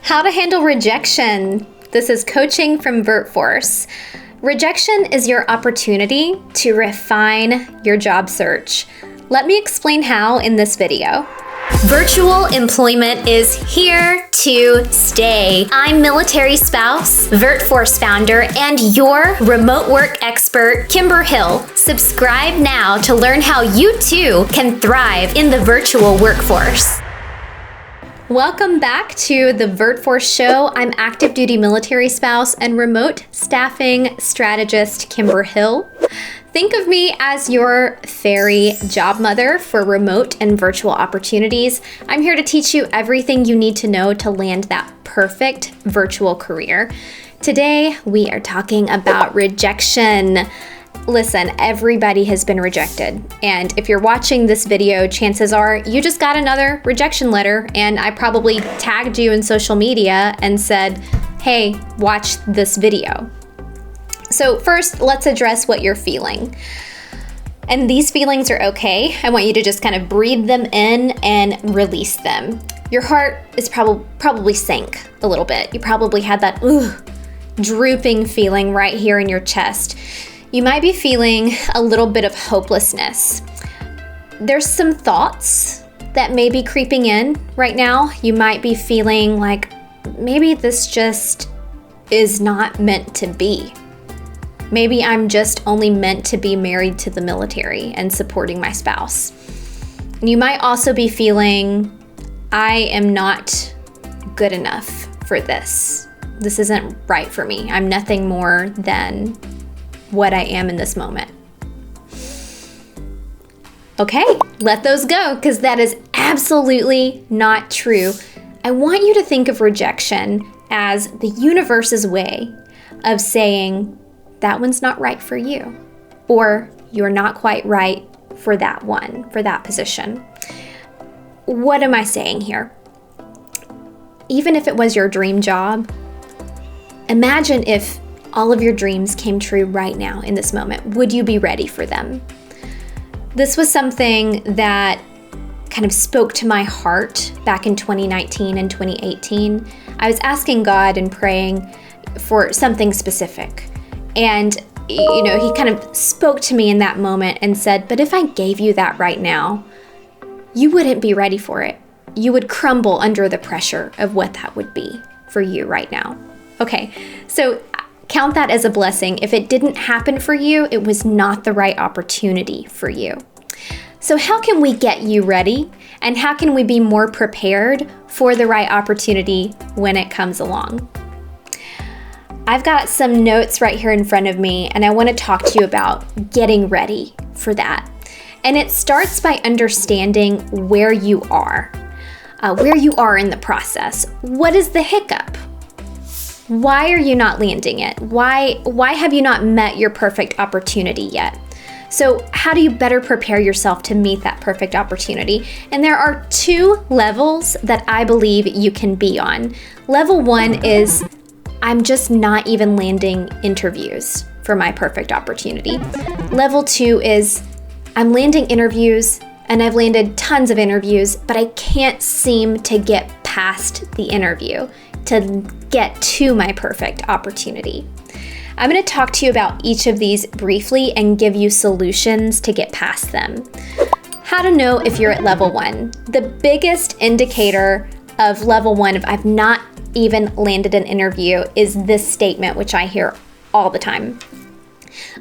How to handle rejection. This is coaching from VirtForce. Rejection is your opportunity to refine your job search. Let me explain how in this video. Virtual employment is here to stay. I'm military spouse, VirtForce founder, and your remote work expert, Kimber Hill. Subscribe now to learn how you too can thrive in the virtual workforce. Welcome back to the VirtForce show. I'm active duty military spouse and remote staffing strategist, Kimber Hill. Think of me as your fairy job mother for remote and virtual opportunities. I'm here to teach you everything you need to know to land that perfect virtual career. Today, we are talking about rejection. Listen, everybody has been rejected. And if you're watching this video, chances are you just got another rejection letter, and I probably tagged you in social media and said, hey, watch this video. So first, let's address what you're feeling. And these feelings are okay. I want you to just kind of breathe them in and release them. Your heart is probably sank a little bit. You probably had that drooping feeling right here in your chest. You might be feeling a little bit of hopelessness. There's some thoughts that may be creeping in right now. You might be feeling like maybe this just is not meant to be. Maybe I'm just only meant to be married to the military and supporting my spouse. And you might also be feeling, I am not good enough for this. This isn't right for me. I'm nothing more than what I am in this moment. Okay, let those go, because that is absolutely not true. I want you to think of rejection as the universe's way of saying, that one's not right for you, or you're not quite right for that one, for that position. What am I saying here? Even if it was your dream job, imagine if all of your dreams came true right now in this moment. Would you be ready for them? This was something that kind of spoke to my heart back in 2019 and 2018. I was asking God and praying for something specific. And, he kind of spoke to me in that moment and said, but if I gave you that right now, you wouldn't be ready for it. You would crumble under the pressure of what that would be for you right now. Okay, so count that as a blessing. If it didn't happen for you, it was not the right opportunity for you. So how can we get you ready? And how can we be more prepared for the right opportunity when it comes along? I've got some notes right here in front of me, and I want to talk to you about getting ready for that. And it starts by understanding where you are in the process. What is the hiccup? Why are you not landing it? Why have you not met your perfect opportunity yet? So how do you better prepare yourself to meet that perfect opportunity? And there are two levels that I believe you can be on. Level one is, I'm just not even landing interviews for my perfect opportunity. Level two is, I'm landing interviews and I've landed tons of interviews, but I can't seem to get past the interview to get to my perfect opportunity. I'm going to talk to you about each of these briefly and give you solutions to get past them. How to know if you're at level one. The biggest indicator of level one, if I've not even landed an interview, is this statement, which I hear all the time.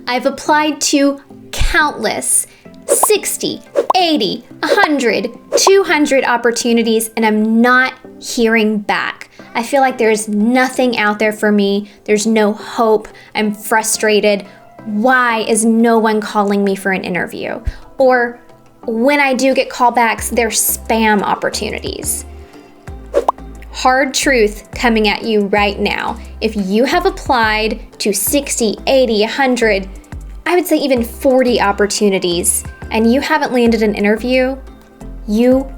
I've applied to countless 60, 80, 100, 200 opportunities, and I'm not hearing back. I feel like there's nothing out there for me. There's no hope. I'm frustrated. Why is no one calling me for an interview? Or when I do get callbacks, they're spam opportunities. Hard truth coming at you right now. If you have applied to 60, 80, 100, I would say even 40 opportunities, and you haven't landed an interview, you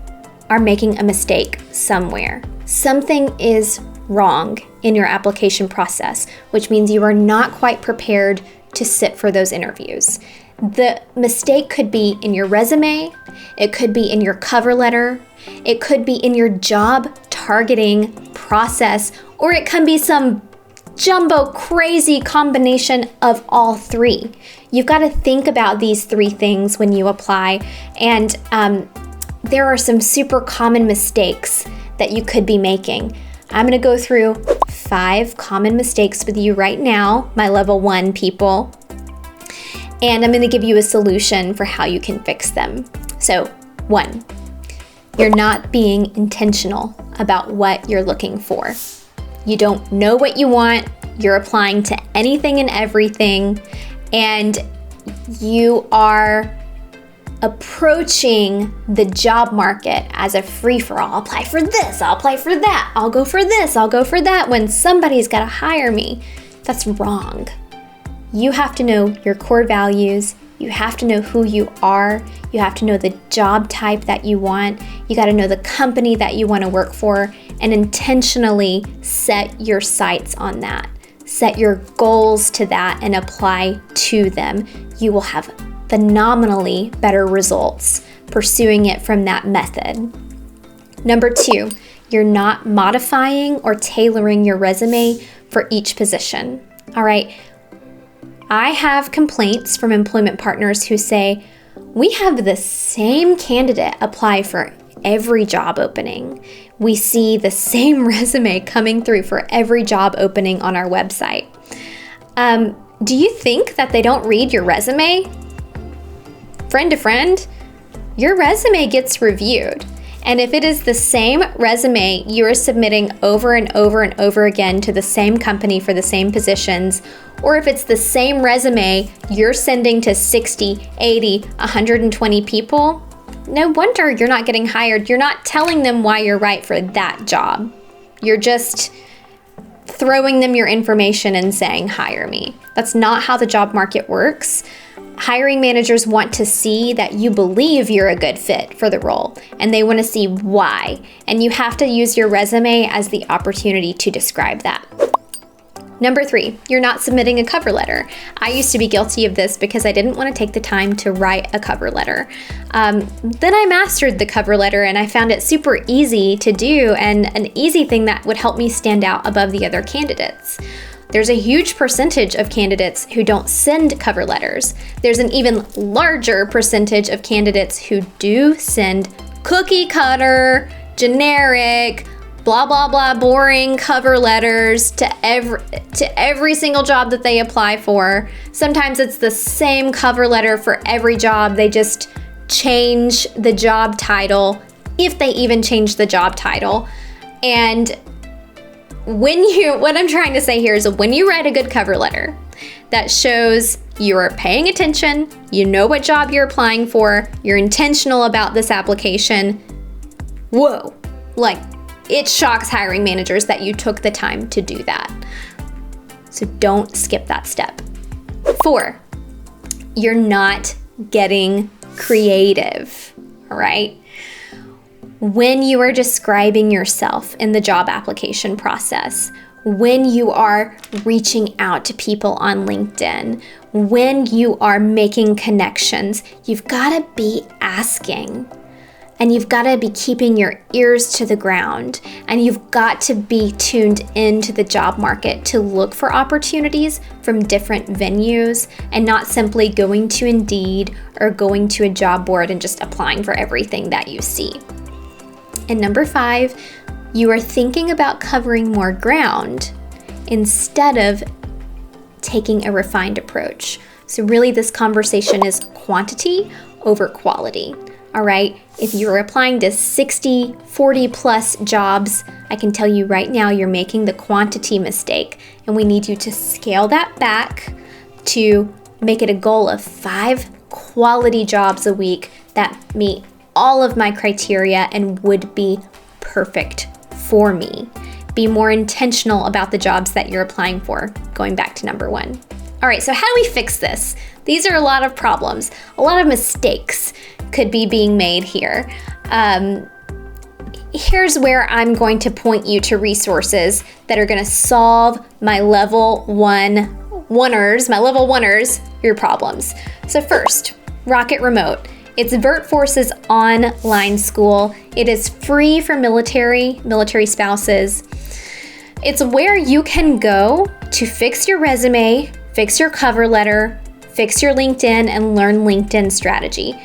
are making a mistake somewhere. Something is wrong in your application process, which means you are not quite prepared to sit for those interviews. The mistake could be in your resume, it could be in your cover letter, it could be in your job targeting process, or it can be some jumbo crazy combination of all three. You've got to think about these three things when you apply, and there are some super common mistakes that you could be making. I'm going to go through 5 common mistakes with you right now, my level 1 people, and I'm going to give you a solution for how you can fix them. So 1, you're not being intentional about what you're looking for. You don't know what you want, you're applying to anything and everything, and you are approaching the job market as a free-for-all. I'll apply for this, I'll apply for that, I'll go for this, I'll go for that, when somebody's got to hire me. That's wrong. You have to know your core values, you have to know who you are, you have to know the job type that you want, you got to know the company that you want to work for, and intentionally set your sights on that. Set your goals to that and apply to them. You will have phenomenally better results pursuing it from that method. Number 2, you're not modifying or tailoring your resume for each position. All right. I have complaints from employment partners who say, we have the same candidate apply for every job opening. We see the same resume coming through for every job opening on our website. Do you think that they don't read your resume? Friend to friend, your resume gets reviewed. And if it is the same resume you are submitting over and over and over again to the same company for the same positions, or if it's the same resume you're sending to 60, 80, 120 people, no wonder you're not getting hired. You're not telling them why you're right for that job. You're just throwing them your information and saying, hire me. That's not how the job market works. Hiring managers want to see that you believe you're a good fit for the role, and they want to see why. And you have to use your resume as the opportunity to describe that. Number 3, you're not submitting a cover letter. I used to be guilty of this because I didn't want to take the time to write a cover letter. Then I mastered the cover letter and I found it super easy to do and an easy thing that would help me stand out above the other candidates. There's a huge percentage of candidates who don't send cover letters. There's an even larger percentage of candidates who do send cookie cutter, generic, blah, blah, blah, boring cover letters to every single job that they apply for. Sometimes it's the same cover letter for every job. They just change the job title, if they even change the job title. And what I'm trying to say here is when you write a good cover letter that shows you're paying attention, you know what job you're applying for, you're intentional about this application, whoa, like it shocks hiring managers that you took the time to do that. So don't skip that step. 4, you're not getting creative, all right? When you are describing yourself in the job application process, when you are reaching out to people on LinkedIn, when you are making connections, you've got to be asking. And you've got to be keeping your ears to the ground, and you've got to be tuned into the job market to look for opportunities from different venues and not simply going to Indeed or going to a job board and just applying for everything that you see. And number 5, you are thinking about covering more ground instead of taking a refined approach. So really this conversation is quantity over quality. All right, if you're applying to 60, 40 plus jobs, I can tell you right now you're making the quantity mistake, and we need you to scale that back to make it a goal of 5 quality jobs a week that meet all of my criteria and would be perfect for me. Be more intentional about the jobs that you're applying for, going back to number 1. All right, so how do we fix this? These are a lot of problems, a lot of mistakes could be being made here. Here's where I'm going to point you to resources that are going to solve my level 1 oneers, my level oneers, your problems. So first, Rocket Remote. It's VirtForce's online school. It is free for military spouses. It's where you can go to fix your resume, fix your cover letter, fix your LinkedIn, and learn LinkedIn strategy.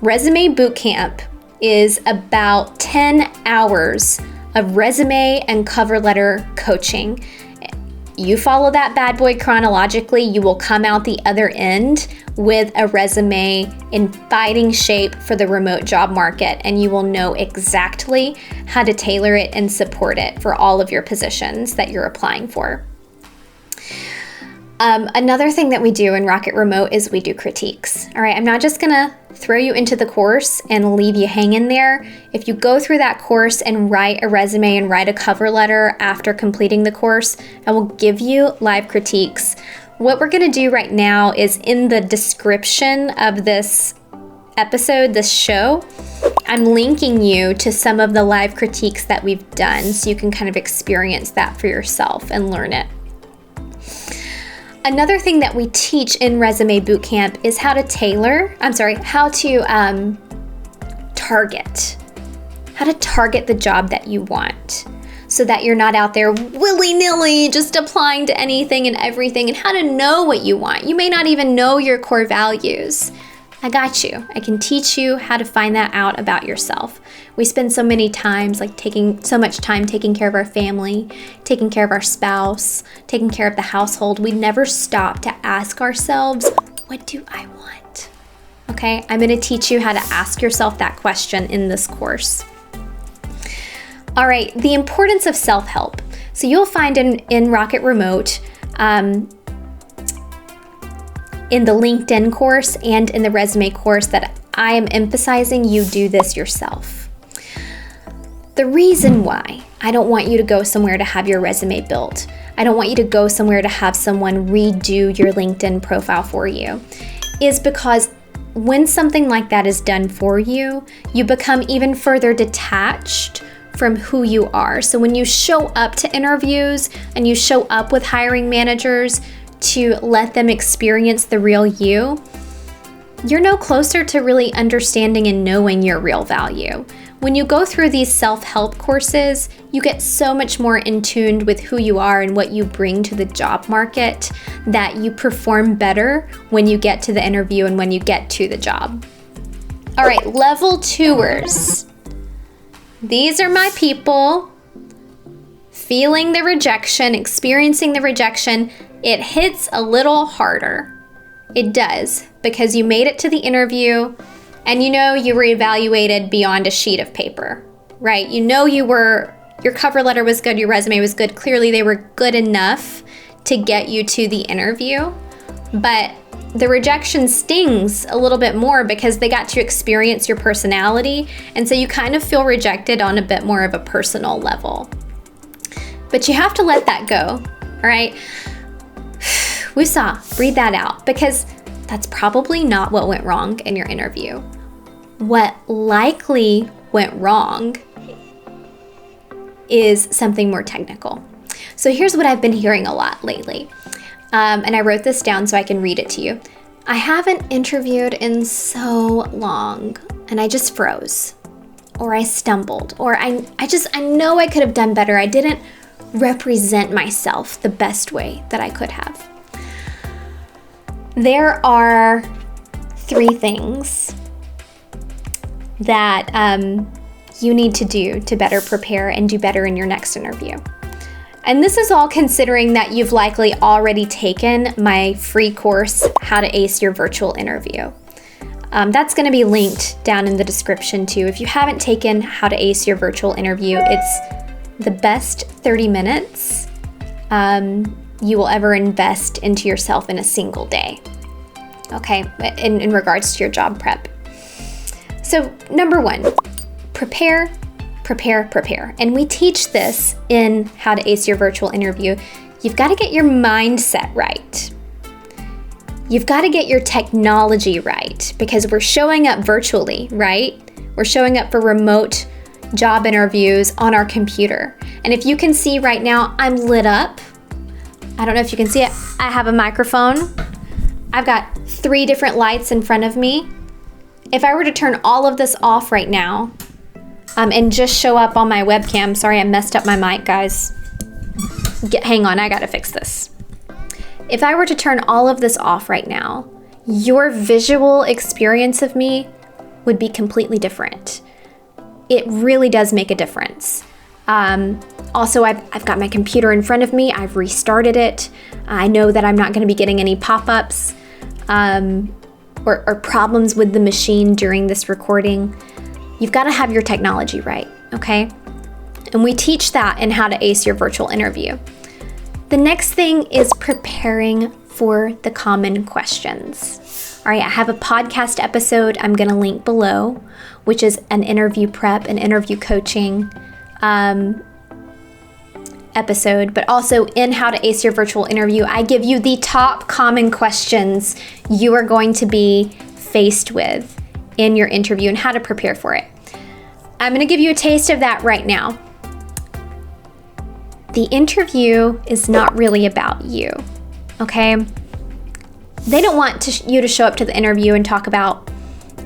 Resume Bootcamp is about 10 hours of resume and cover letter coaching. You follow that bad boy chronologically, you will come out the other end with a resume in fighting shape for the remote job market, and you will know exactly how to tailor it and support it for all of your positions that you're applying for. Another thing that we do in Rocket Remote is we do critiques. All right, I'm not just gonna throw you into the course and leave you hanging there. If you go through that course and write a resume and write a cover letter after completing the course, I will give you live critiques. What we're gonna do right now is in the description of this episode, this show, I'm linking you to some of the live critiques that we've done so you can kind of experience that for yourself and learn it. Another thing that we teach in Resume Bootcamp is how to target the job that you want so that you're not out there willy-nilly just applying to anything and everything, and how to know what you want. You may not even know your core values. I got you. I can teach you how to find that out about yourself. We spend so much time taking care of our family, taking care of our spouse, taking care of the household. We never stop to ask ourselves, what do I want? Okay, I'm going to teach you how to ask yourself that question in this course. All right, the importance of self-help. So you'll find in Rocket Remote, in the LinkedIn course and in the resume course, that I am emphasizing you do this yourself. The reason why I don't want you to go somewhere to have your resume built, I don't want you to go somewhere to have someone redo your LinkedIn profile for you, is because when something like that is done for you, you become even further detached from who you are. So when you show up to interviews and you show up with hiring managers to let them experience the real you, you're no closer to really understanding and knowing your real value. When you go through these self-help courses, you get so much more in tune with who you are and what you bring to the job market that you perform better when you get to the interview and when you get to the job. All right, level 2ers. These are my people feeling the rejection, experiencing the rejection. It hits a little harder. It does, because you made it to the interview and you know you were evaluated beyond a sheet of paper, right? You know your cover letter was good, your resume was good. Clearly they were good enough to get you to the interview, but the rejection stings a little bit more because they got to experience your personality, and so you kind of feel rejected on a bit more of a personal level. But you have to let that go, all right? Woosah, breathe that out, because that's probably not what went wrong in your interview. What likely went wrong is something more technical. So here's what I've been hearing a lot lately. And I wrote this down so I can read it to you. I haven't interviewed in so long, and I just froze, or I stumbled, or I know I could have done better. I didn't represent myself the best way that I could have. There are 3 things that you need to do to better prepare and do better in your next interview. And this is all considering that you've likely already taken my free course, How to Ace Your Virtual Interview. That's going to be linked down in the description too. If you haven't taken How to Ace Your Virtual Interview, it's the best 30 minutes you will ever invest into yourself in a single day, okay, in regards to your job prep. So number 1, prepare. And we teach this in How to Ace Your Virtual Interview. You've got to get your mindset right. You've got to get your technology right, because we're showing up virtually, right? We're showing up for remote job interviews on our computer. And if you can see right now, I'm lit up. I don't know if you can see it. I have a microphone. I've got 3 different lights in front of me. If I were to turn all of this off right now, and just show up on my webcam. Sorry, I messed up my mic, guys. Hang on, I gotta fix this. If I were to turn all of this off right now, your visual experience of me would be completely different. It really does make a difference. Also, I've got my computer in front of me. I've restarted it. I know that I'm not gonna be getting any pop-ups or problems with the machine during this recording. You've got to have your technology right, okay? And we teach that in How to Ace Your Virtual Interview. The next thing is preparing for the common questions. All right, I have a podcast episode I'm going to link below, which is an interview prep and interview coaching episode, but also in How to Ace Your Virtual Interview, I give you the top common questions you are going to be faced with in your interview and how to prepare for it. I'm going to give you a taste of that right now. The interview is not really about you, okay? They don't want you to show up to the interview and talk about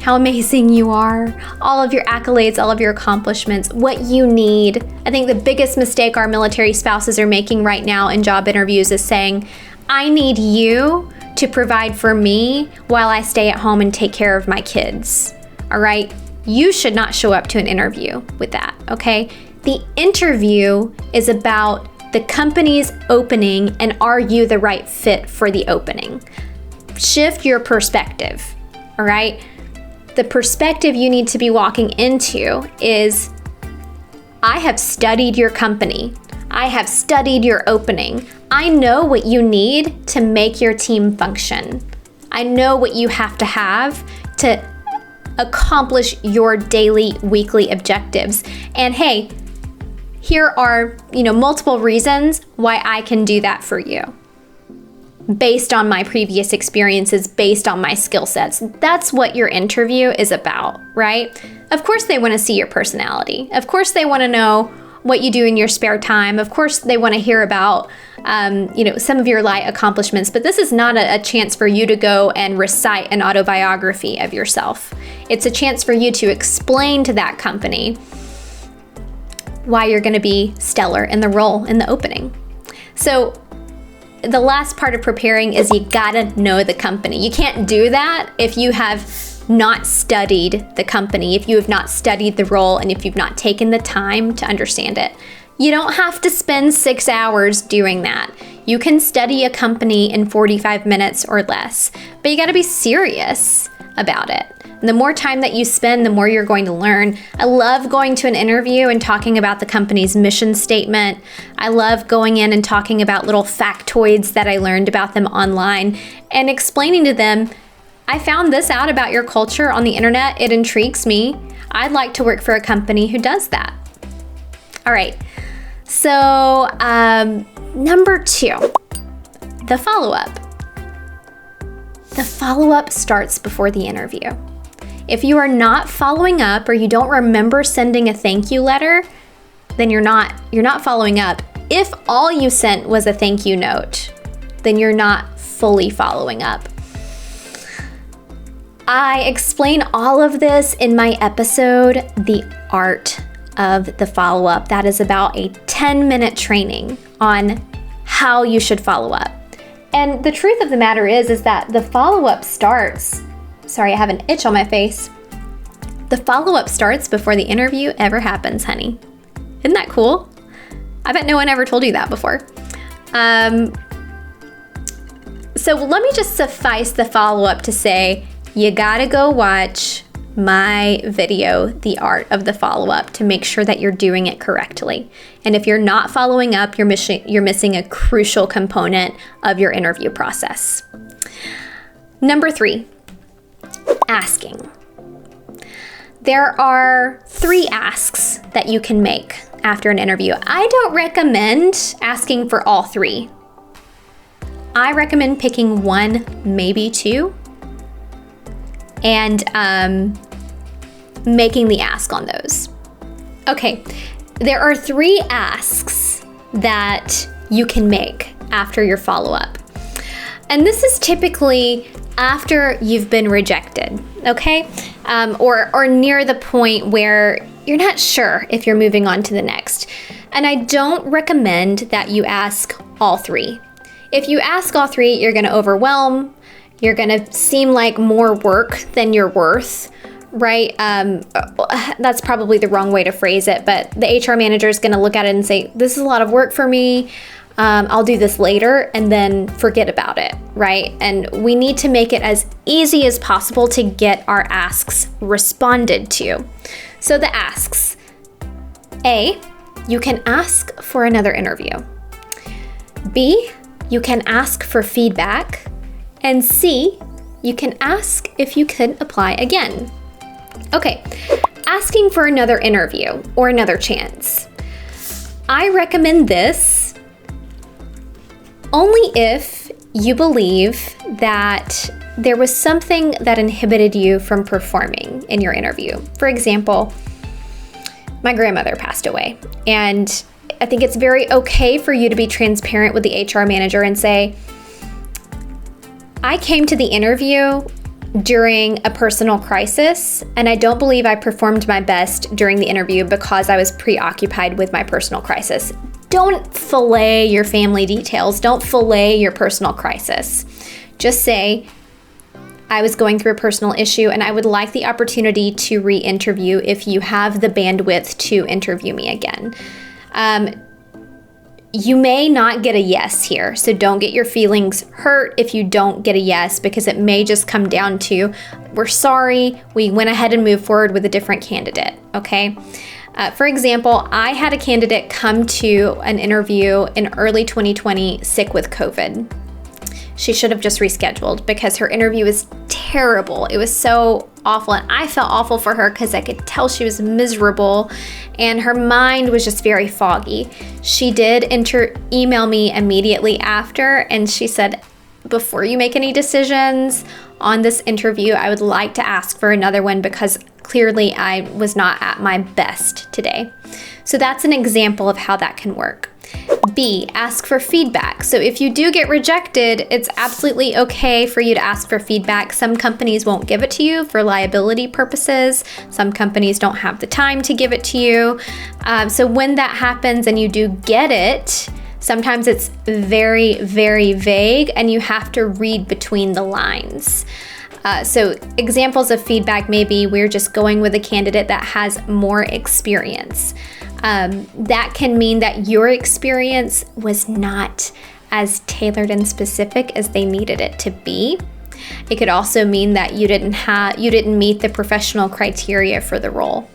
how amazing you are, all of your accolades, all of your accomplishments, what you need. I think the biggest mistake our military spouses are making right now in job interviews is saying, I need you to provide for me while I stay at home and take care of my kids. All right? You should not show up to an interview with that, okay? The interview is about the company's opening and are you the right fit for the opening? Shift your perspective, all right? The perspective you need to be walking into is, I have studied your company. I have studied your opening. I know what you need to make your team function. I know what you have to accomplish your daily, weekly objectives. And hey, here are, multiple reasons why I can do that for you. Based on my previous experiences, based on my skill sets. That's what your interview is about, right? Of course they want to see your personality. Of course they want to know what you do in your spare time. Of course they want to hear about, some of your light accomplishments, but this is not a chance for you to go and recite an autobiography of yourself. It's a chance for you to explain to that company why you're going to be stellar in the role in the opening. So the last part of preparing is you gotta know the company. You can't do that if you have not studied the company, if you have not studied the role, and if you've not taken the time to understand it. You don't have to spend 6 hours doing that. You can study a company in 45 minutes or less, but you gotta be serious about it. And the more time that you spend, the more you're going to learn. I love going to an interview and talking about the company's mission statement. I love going in and talking about little factoids that I learned about them online and explaining to them, I found this out about your culture on the internet. It intrigues me. I'd like to work for a company who does that. All right. So, number 2, the follow-up. The follow-up starts before the interview. If you are not following up or you don't remember sending a thank you letter, then you're not following up. If all you sent was a thank you note, then you're not fully following up. I explain all of this in my episode, The Art of the Follow-Up. That is about a 10-minute training on how you should follow up. And the truth of the matter is that the follow-up starts, sorry, I have an itch on my face. The follow-up starts before the interview ever happens, honey. Isn't that cool? I bet no one ever told you that before. So let me just suffice the follow-up to say, you gotta go watch my video, The Art of the Follow-Up, to make sure that you're doing it correctly. And if you're not following up, you're missing a crucial component of your interview process. Number 3, asking. There are 3 asks that you can make after an interview. I don't recommend asking for all 3. I recommend picking 1, maybe 2, and making the ask on those. Okay, there are 3 asks that you can make after your follow-up. And this is typically after you've been rejected, okay? Or near the point where you're not sure if you're moving on to the next. And I don't recommend that you ask all three. If you ask all three, you're gonna overwhelm, you're gonna seem like more work than you're worth, right? That's probably the wrong way to phrase it, but the HR manager is gonna look at it and say, this is a lot of work for me, I'll do this later, and then forget about it, right? And we need to make it as easy as possible to get our asks responded to. So the asks: A, you can ask for another interview. B, you can ask for feedback. And C, you can ask if you could apply again. Okay, asking for another interview or another chance. I recommend this only if you believe that there was something that inhibited you from performing in your interview. For example, my grandmother passed away, and I think it's very okay for you to be transparent with the HR manager and say, I came to the interview during a personal crisis, and I don't believe I performed my best during the interview because I was preoccupied with my personal crisis. Don't fillet your family details. Don't fillet your personal crisis. Just say, I was going through a personal issue and I would like the opportunity to re-interview if you have the bandwidth to interview me again. You may not get a yes here, so don't get your feelings hurt if you don't get a yes, because it may just come down to, we're sorry, we went ahead and moved forward with a different candidate, okay? For example, I had a candidate come to an interview in early 2020 sick with COVID. She should have just rescheduled because her interview was terrible. It was so awful, and I felt awful for her because I could tell she was miserable and her mind was just very foggy. She did email me immediately after, and she said, before you make any decisions on this interview, I would like to ask for another one because clearly I was not at my best today. So that's an example of how that can work. B, ask for feedback. So if you do get rejected, it's absolutely okay for you to ask for feedback. Some companies won't give it to you for liability purposes. Some companies don't have the time to give it to you. So when that happens and you do get it, sometimes it's very, very vague and you have to read between the lines. So examples of feedback may be, we're just going with a candidate that has more experience. That can mean that your experience was not as tailored and specific as they needed it to be. It could also mean that you didn't meet the professional criteria for the role.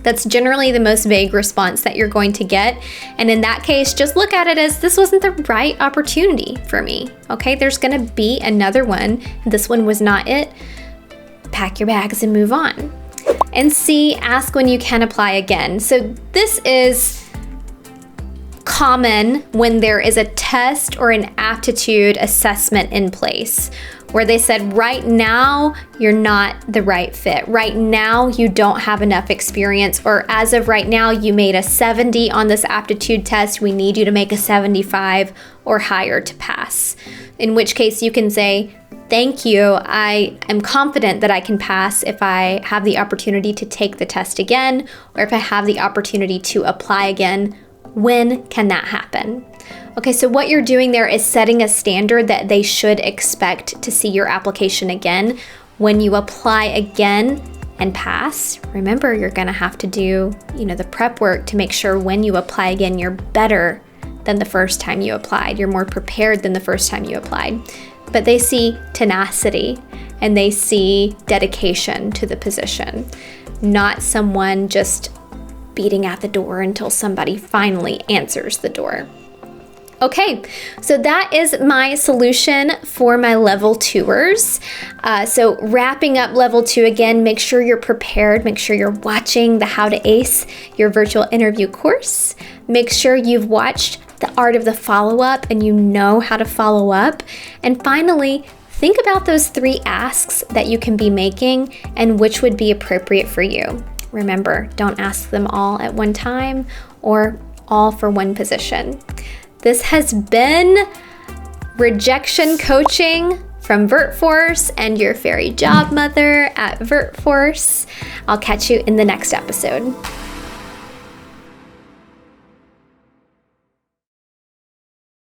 That's generally the most vague response that you're going to get. And in that case, just look at it as, this wasn't the right opportunity for me. Okay, there's gonna be another one. This one was not it. Pack your bags and move on. And C, ask when you can apply again. So this is common when there is a test or an aptitude assessment in place where they said, right now, you're not the right fit. Right now, you don't have enough experience, or as of right now, you made a 70 on this aptitude test. We need you to make a 75 or higher to pass. In which case you can say, thank you, I am confident that I can pass if I have the opportunity to take the test again, or if I have the opportunity to apply again. When can that happen? Okay, so what you're doing there is setting a standard that they should expect to see your application again. When you apply again and pass, remember, you're gonna have to do, the prep work to make sure when you apply again, you're better than the first time you applied. You're more prepared than the first time you applied. But they see tenacity and they see dedication to the position, not someone just beating at the door until somebody finally answers the door. Okay, so that is my solution for my level 2ers. So wrapping up level 2 again, make sure you're prepared. Make sure you're watching the How to Ace Your Virtual Interview course. Make sure you've watched the Art of the Follow-Up and you know how to follow up. And finally, think about those 3 asks that you can be making and which would be appropriate for you. Remember, don't ask them all at one time or all for one position. This has been rejection coaching from VirtForce and your fairy job mother at VirtForce. I'll catch you in the next episode.